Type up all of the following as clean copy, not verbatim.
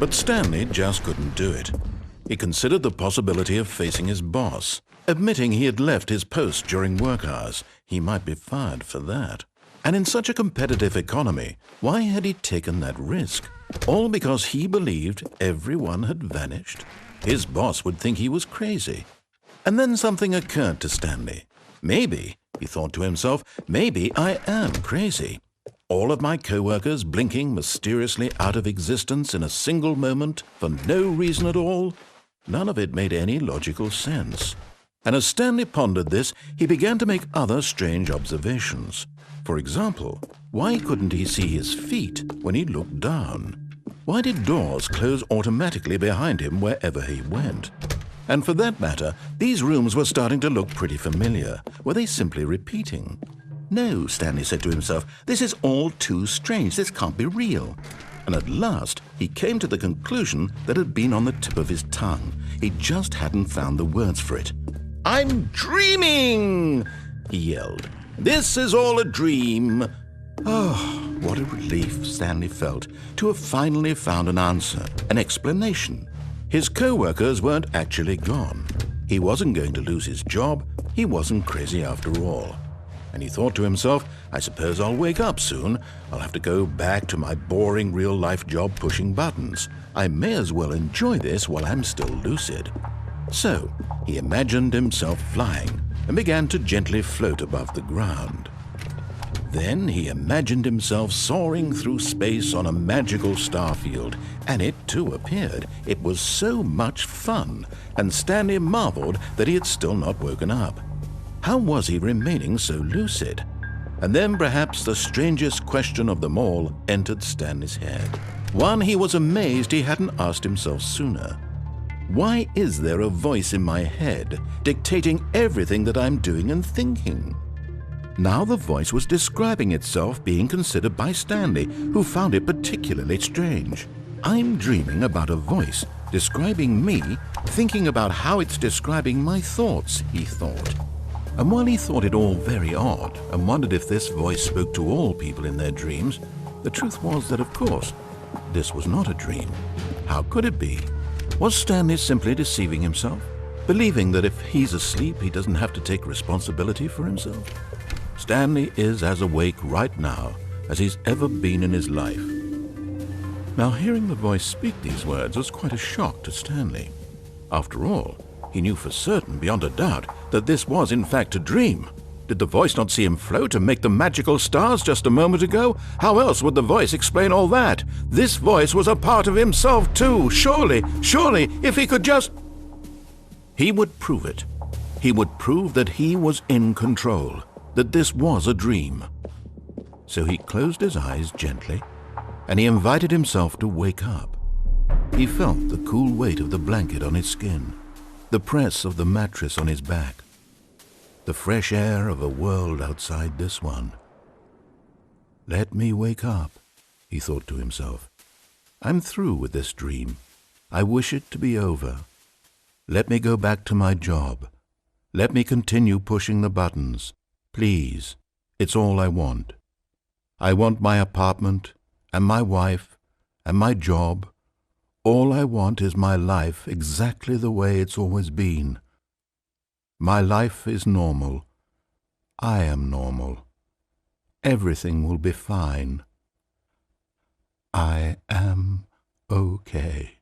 But Stanley just couldn't do it. He considered the possibility of facing his boss. Admitting he had left his post during work hours, he might be fired for that. And in such a competitive economy, why had he taken that risk? All because he believed everyone had vanished? His boss would think he was crazy. And then something occurred to Stanley. Maybe, he thought to himself, maybe I am crazy. All of my co-workers blinking mysteriously out of existence in a single moment for no reason at all? None of it made any logical sense. And as Stanley pondered this, he began to make other strange observations. For example, why couldn't he see his feet when he looked down? Why did doors close automatically behind him wherever he went? And for that matter, these rooms were starting to look pretty familiar. Were they simply repeating? No, Stanley said to himself, this is all too strange. This can't be real. And at last, he came to the conclusion that had been on the tip of his tongue. He just hadn't found the words for it. "I'm dreaming!" he yelled. "This is all a dream." Oh, what a relief Stanley felt to have finally found an answer, an explanation. His co-workers weren't actually gone. He wasn't going to lose his job. He wasn't crazy after all. And he thought to himself, I suppose I'll wake up soon. I'll have to go back to my boring real-life job pushing buttons. I may as well enjoy this while I'm still lucid. So he imagined himself flying and began to gently float above the ground. Then he imagined himself soaring through space on a magical starfield, and it too appeared. It was so much fun, and Stanley marveled that he had still not woken up. How was he remaining so lucid? And then perhaps the strangest question of them all entered Stanley's head. One he was amazed he hadn't asked himself sooner. Why is there a voice in my head dictating everything that I'm doing and thinking? Now the voice was describing itself being considered by Stanley, who found it particularly strange. I'm dreaming about a voice describing me, thinking about how it's describing my thoughts, he thought. And while he thought it all very odd and wondered if this voice spoke to all people in their dreams, the truth was that, of course, this was not a dream. How could it be? Was Stanley simply deceiving himself, believing that if he's asleep, he doesn't have to take responsibility for himself? Stanley is as awake right now as he's ever been in his life. Now, hearing the voice speak these words was quite a shock to Stanley. After all, he knew for certain, beyond a doubt, that this was in fact a dream. Did the voice not see him float and make the magical stars just a moment ago? How else would the voice explain all that? This voice was a part of himself too. Surely, if he could just... He would prove it. He would prove that he was in control, that this was a dream. So he closed his eyes gently, and he invited himself to wake up. He felt the cool weight of the blanket on his skin, the press of the mattress on his back, the fresh air of a world outside this one. Let me wake up, he thought to himself. I'm through with this dream. I wish it to be over. Let me go back to my job. Let me continue pushing the buttons. Please, it's all I want. I want my apartment and my wife and my job. All I want is my life exactly the way it's always been. My life is normal. I am normal. Everything will be fine. I am okay.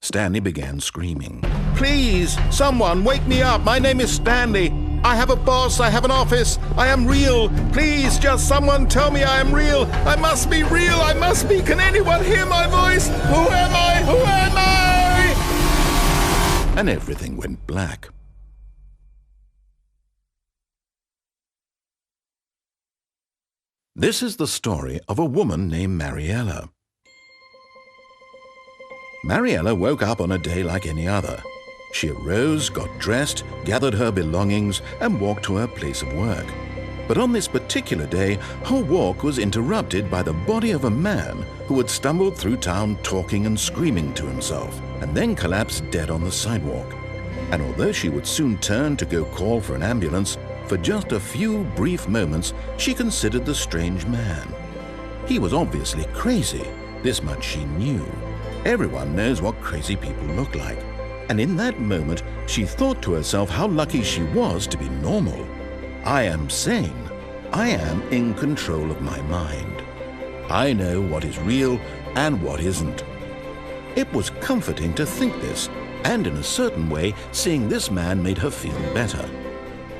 Stanley began screaming. Please, someone, wake me up. My name is Stanley. I have a boss. I have an office. I am real. Please, just someone tell me I am real. I must be real. I must be. Can anyone hear my voice? Who am I? Who am I? And everything went black. This is the story of a woman named Mariella. Mariella woke up on a day like any other. She arose, got dressed, gathered her belongings, and walked to her place of work. But on this particular day, her walk was interrupted by the body of a man who had stumbled through town talking and screaming to himself, and then collapsed dead on the sidewalk. And although she would soon turn to go call for an ambulance, For just a few brief moments, she considered the strange man. He was obviously crazy. This much she knew. Everyone knows what crazy people look like. And in that moment, she thought to herself how lucky she was to be normal. I am sane. I am in control of my mind. I know what is real and what isn't. It was comforting to think this, and in a certain way, seeing this man made her feel better.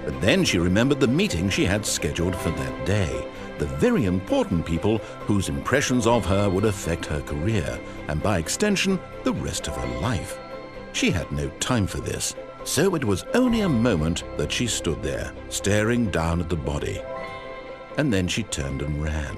But then she remembered the meeting she had scheduled for that day, the very important people whose impressions of her would affect her career, and by extension, the rest of her life. She had no time for this, so it was only a moment that she stood there, staring down at the body. And then she turned and ran.